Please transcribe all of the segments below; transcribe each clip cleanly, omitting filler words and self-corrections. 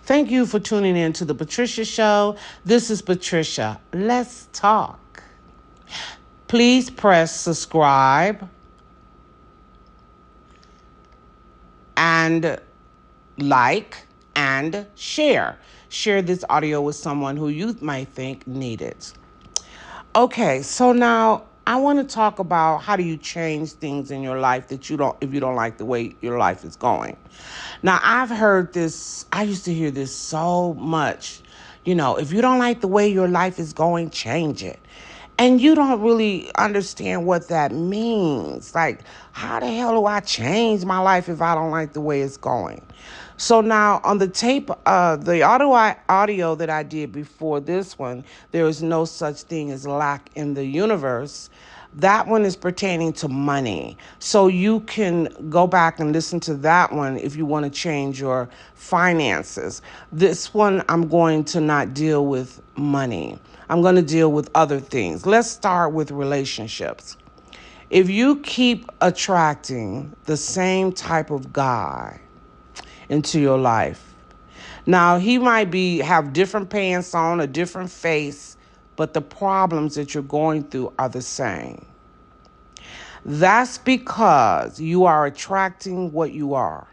Thank you for tuning in to the Patricia Show. This is Patricia. Let's talk. Please press subscribe and like and share. Share this audio with someone who you might think need it. Okay, so now I want to talk about how do you change things in your life that if you don't like the way your life is going. Now, I've heard this, I used to hear this so much. If you don't like the way your life is going, change it. And you don't really understand what that means. Like, how the hell do I change my life if I don't like the way it's going? So now on the tape, the audio that I did before this one, there is no such thing as lack in the universe. That one is pertaining to money. So you can go back and listen to that one if you want to change your finances. This one, I'm going to not deal with money. I'm going to deal with other things. Let's start with relationships. If you keep attracting the same type of guy into your life, now he might have different pants on, a different face, but the problems that you're going through are the same. That's because you are attracting what you are.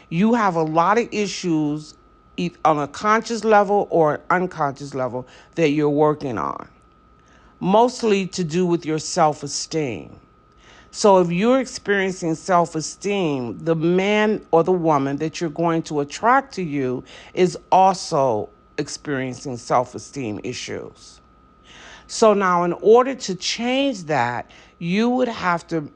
You have a lot of issues on a conscious level or an unconscious level that you're working on, mostly to do with your self-esteem. So if you're experiencing self-esteem, the man or the woman that you're going to attract to you is also experiencing self-esteem issues. So now in order to change that, you would have to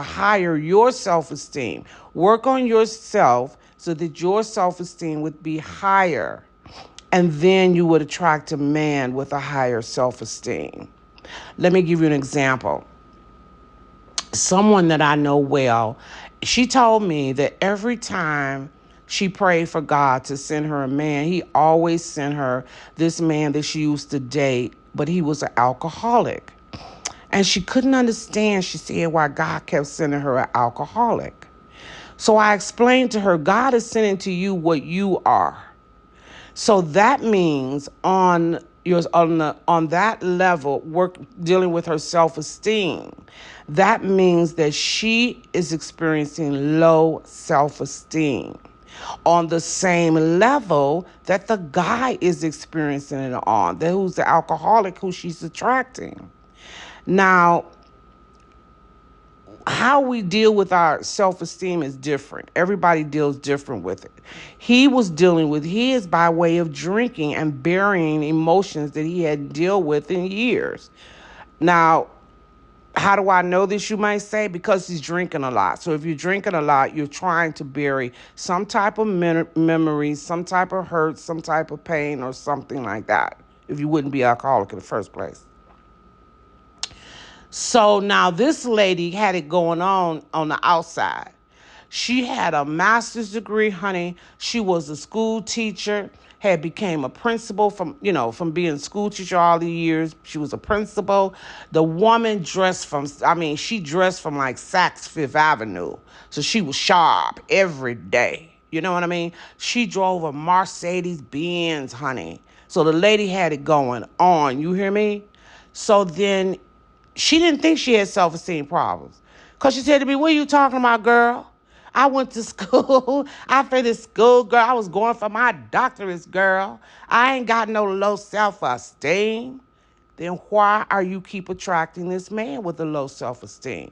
higher your self-esteem. Work on yourself so that your self-esteem would be higher. And then you would attract a man with a higher self-esteem. Let me give you an example. Someone that I know well, she told me that every time she prayed for God to send her a man, he always sent her this man that she used to date, but he was an alcoholic. And she couldn't understand, she said, why God kept sending her an alcoholic. So I explained to her, God is sending to you what you are. So that means on that level, work dealing with her self-esteem. That means that she is experiencing low self-esteem on the same level that the guy is experiencing it on, who's the alcoholic who she's attracting. Now, how we deal with our self-esteem is different. Everybody deals different with it. He was dealing with his by way of drinking and burying emotions that he hadn't dealt with in years. Now, how do I know this, you might say? Because he's drinking a lot. So if you're drinking a lot, you're trying to bury some type of memory, some type of hurt, some type of pain, or something like that, if you wouldn't be alcoholic in the first place. So now this lady had it going on the outside. She had a master's degree, honey. She was a school teacher, had became a principal from being a school teacher all the years. She was a principal. The woman dressed from like Saks Fifth Avenue. So she was sharp every day. You know what I mean? She drove a Mercedes Benz, honey. So the lady had it going on. You hear me? So then she didn't think she had self-esteem problems. Because she said to me, what are you talking about, girl? I went to school. I finished school, girl. I was going for my doctorates, girl. I ain't got no low self-esteem. Then why are you keep attracting this man with a low self-esteem?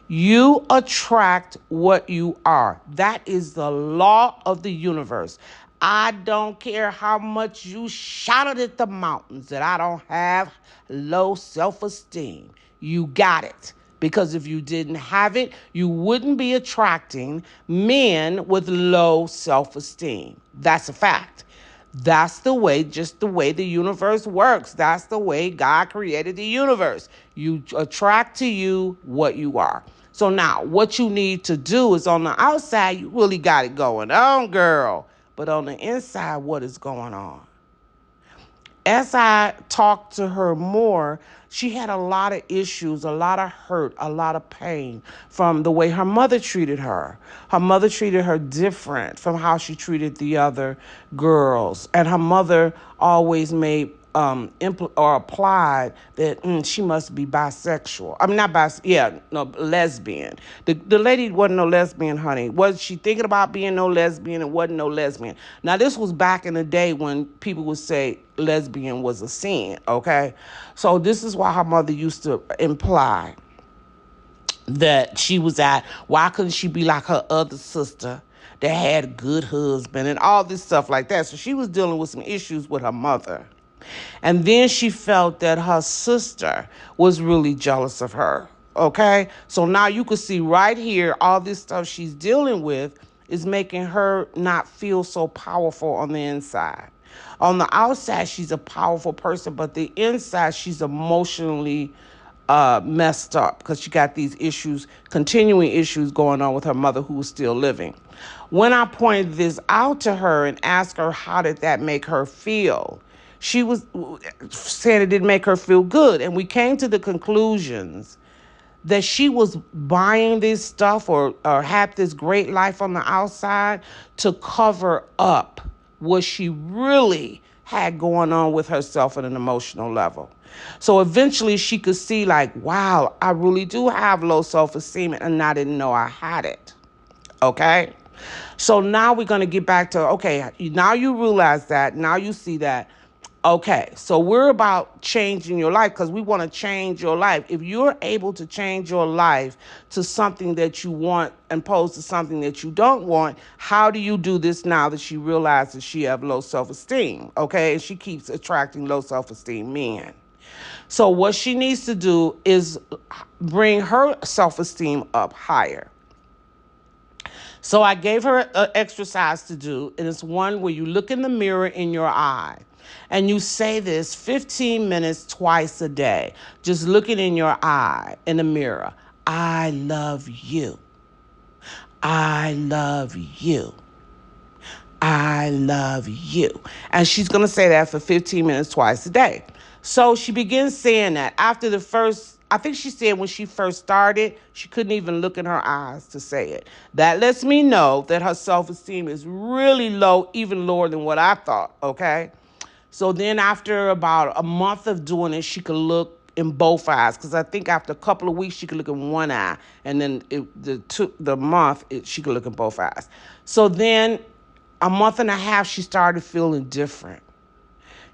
You attract what you are. That is the law of the universe. I don't care how much you shouted at the mountains that I don't have low self-esteem. You got it. Because if you didn't have it, you wouldn't be attracting men with low self-esteem. That's a fact. That's just the way the universe works. That's the way God created the universe. You attract to you what you are. So now what you need to do is on the outside, you really got it going on, girl. But on the inside, what is going on? As I talked to her more, She had a lot of issues, a lot of hurt, a lot of pain from the way her mother treated her. Her mother treated her different from how she treated the other girls. And her mother always made or applied that she must be bisexual. I mean, not no, lesbian. The lady wasn't no lesbian, honey. Was she thinking about being no lesbian? It wasn't no lesbian. Now, this was back in the day when people would say lesbian was a sin, okay? So this is why her mother used to imply that she was why couldn't she be like her other sister that had a good husband and all this stuff like that? So she was dealing with some issues with her mother. And then she felt that her sister was really jealous of her. Okay? So now you can see right here, all this stuff she's dealing with is making her not feel so powerful on the inside. On the outside, she's a powerful person, but the inside, she's emotionally messed up because she got these issues, continuing issues going on with her mother who was still living. When I pointed this out to her and asked her how did that make her feel, she was saying it didn't make her feel good. And we came to the conclusions that she was buying this stuff or had this great life on the outside to cover up what she really had going on with herself at an emotional level. So eventually she could see like, wow, I really do have low self-esteem and I didn't know I had it. Okay? So now we're going to get back to, okay, now you realize that, now you see that. Okay, so we're about changing your life because we want to change your life. If you're able to change your life to something that you want and opposed to something that you don't want, how do you do this now that she realizes she has low self-esteem? Okay, and she keeps attracting low self-esteem men. So what she needs to do is bring her self-esteem up higher. So I gave her an exercise to do, and it's one where you look in the mirror in your eye. And you say this 15 minutes twice a day, just looking in your eye in the mirror. I love you. I love you. I love you. And she's going to say that for 15 minutes twice a day. So she begins saying that after the first, I think she said when she first started, she couldn't even look in her eyes to say it. That lets me know that her self-esteem is really low, even lower than what I thought, okay? So then after about a month of doing it, she could look in both eyes. Because I think after a couple of weeks, she could look in one eye. And then she could look in both eyes. So then a month and a half, she started feeling different.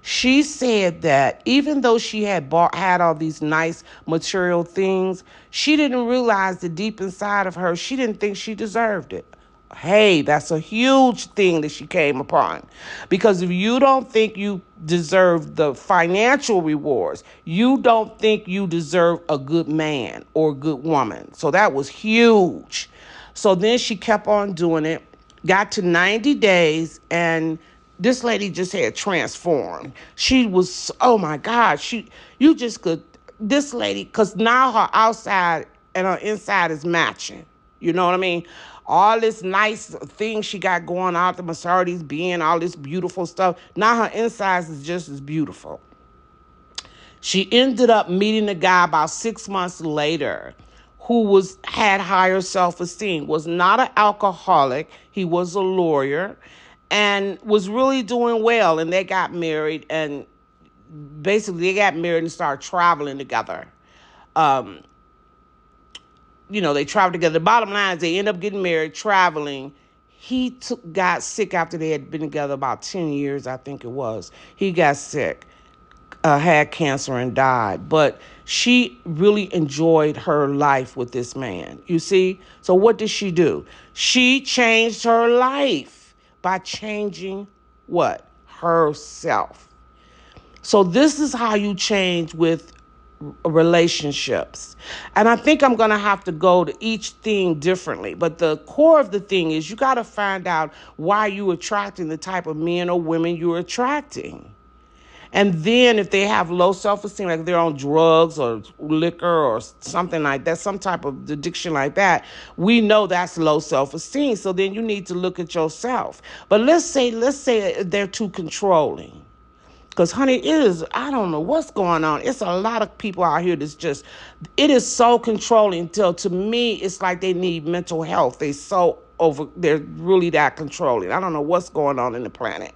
She said that even though she had all these nice material things, she didn't realize that deep inside of her, she didn't think she deserved it. Hey, that's a huge thing that she came upon. Because if you don't think you deserve the financial rewards, you don't think you deserve a good man or a good woman. So that was huge. So then she kept on doing it, got to 90 days, and this lady just had transformed. She was, oh my God, this lady, because now her outside and her inside is matching. You know what I mean? All this nice things she got going on, the Mercedes Benz, all this beautiful stuff. Now her insides is just as beautiful. She ended up meeting a guy about 6 months later who had higher self-esteem, was not an alcoholic. He was a lawyer and was really doing well. And they got married, and basically they got married and started traveling together. They traveled together. The bottom line is they end up getting married, traveling. He got sick after they had been together about 10 years, I think it was. He got sick, had cancer, and died. But she really enjoyed her life with this man, you see? So what did she do? She changed her life by changing what? Herself. So this is how you change with relationships. And I think I'm going to have to go to each thing differently. But the core of the thing is you got to find out why you're attracting the type of men or women you're attracting. And then if they have low self-esteem, like they're on drugs or liquor or something like that, some type of addiction like that, we know that's low self-esteem. So then you need to look at yourself. But let's say they're too controlling. Because, honey, I don't know what's going on. It's a lot of people out here that's just, it is so controlling till, to me, it's like they need mental health. They're really that controlling. I don't know what's going on in the planet.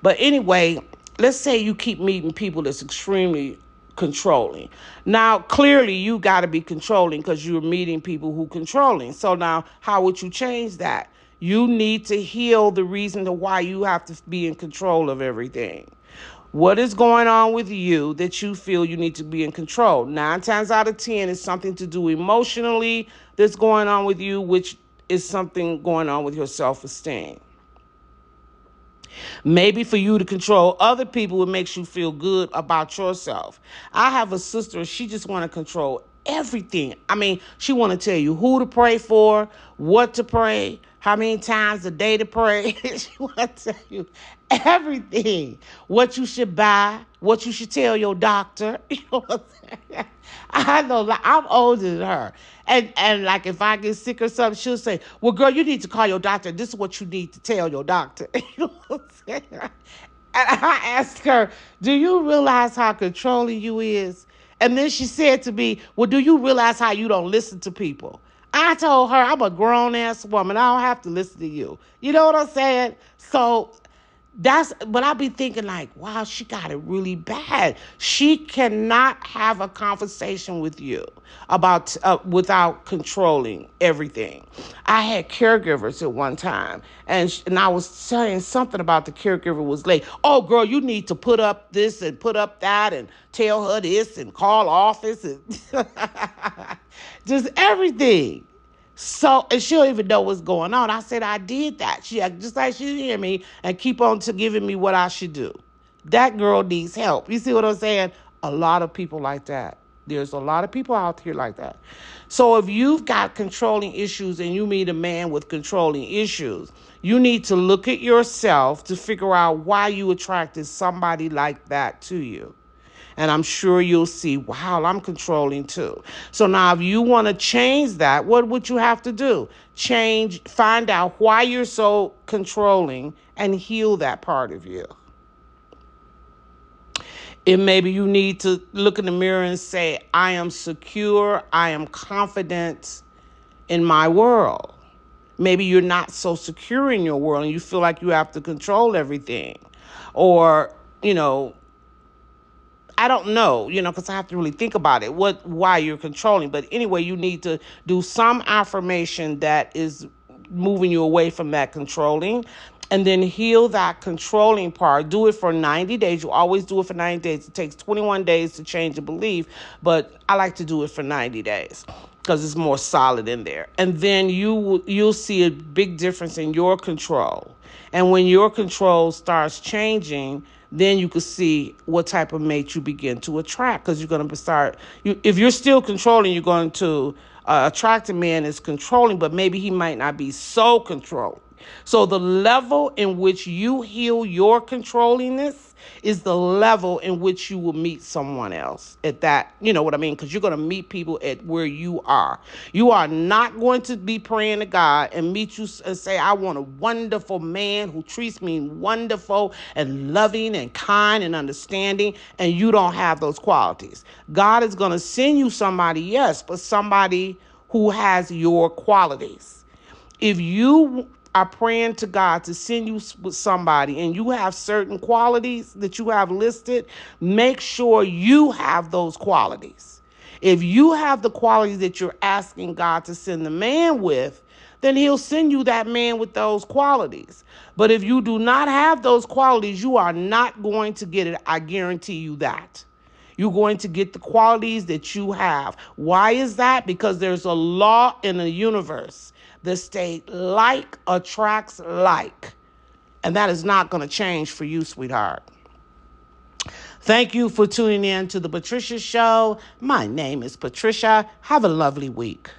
But anyway, let's say you keep meeting people that's extremely controlling. Now, clearly, you got to be controlling because you're meeting people who controlling. So now, how would you change that? You need to heal the reason to why you have to be in control of everything. What is going on with you that you feel you need to be in control? 9 times out of 10 is something to do emotionally that's going on with you, which is something going on with your self-esteem. Maybe for you to control other people, it makes you feel good about yourself. I have a sister, she just want to control everything. I mean, she want to tell you who to pray for, what to pray, how many times a day to pray. She want to tell you everything. What you should buy, what you should tell your doctor. You know what I'm saying? I know, like, I'm older than her. And like if I get sick or something, she'll say, well, girl, you need to call your doctor. This is what you need to tell your doctor. You know what I'm saying? And I asked her, do you realize how controlling you is? And then she said to me, well, do you realize how you don't listen to people? I told her, I'm a grown-ass woman. I don't have to listen to you. You know what I'm saying? So but I be thinking like, wow, she got it really bad. She cannot have a conversation with you about without controlling everything. I had caregivers at one time, and I was saying something about the caregiver was late. Oh, girl, you need to put up this and put up that and tell her this and call office and just everything. So, and she don't even know what's going on. I said, I did that. She acted just like she didn't hear me and keep on to giving me what I should do. That girl needs help. You see what I'm saying? A lot of people like that. There's a lot of people out here like that. So if you've got controlling issues and you meet a man with controlling issues, you need to look at yourself to figure out why you attracted somebody like that to you. And I'm sure you'll see, wow, I'm controlling too. So now if you want to change that, what would you have to do? Find out why you're so controlling and heal that part of you. It maybe you need to look in the mirror and say, I am secure, I am confident in my world. Maybe you're not so secure in your world and you feel like you have to control everything. Or, I don't know, because I have to really think about it, why you're controlling. But anyway, you need to do some affirmation that is moving you away from that controlling, and then heal that controlling part. Do it for 90 days. You always do it for 90 days. It takes 21 days to change a belief, but I like to do it for 90 days because it's more solid in there. And then you'll see a big difference in your control. And when your control starts changing, then you can see what type of mate you begin to attract, because you're going to if you're still controlling, you're going to attract a man that's controlling, but maybe he might not be so controlling. So the level in which you heal your controllingness is the level in which you will meet someone else at that, you know what I mean? Because you're going to meet people at where you are. You are not going to be praying to God and meet you and say, I want a wonderful man who treats me wonderful and loving and kind and understanding, and you don't have those qualities. God is going to send you somebody, yes, but somebody who has your qualities. If you are praying to God to send you with somebody and you have certain qualities that you have listed, make sure you have those qualities. If you have the qualities that you're asking God to send the man with, then he'll send you that man with those qualities. But if you do not have those qualities, you are not going to get it. I guarantee you that. You're going to get the qualities that you have. Why is that? Because there's a law in the universe that states like attracts like. And that is not going to change for you, sweetheart. Thank you for tuning in to the Patricia Show. My name is Patricia. Have a lovely week.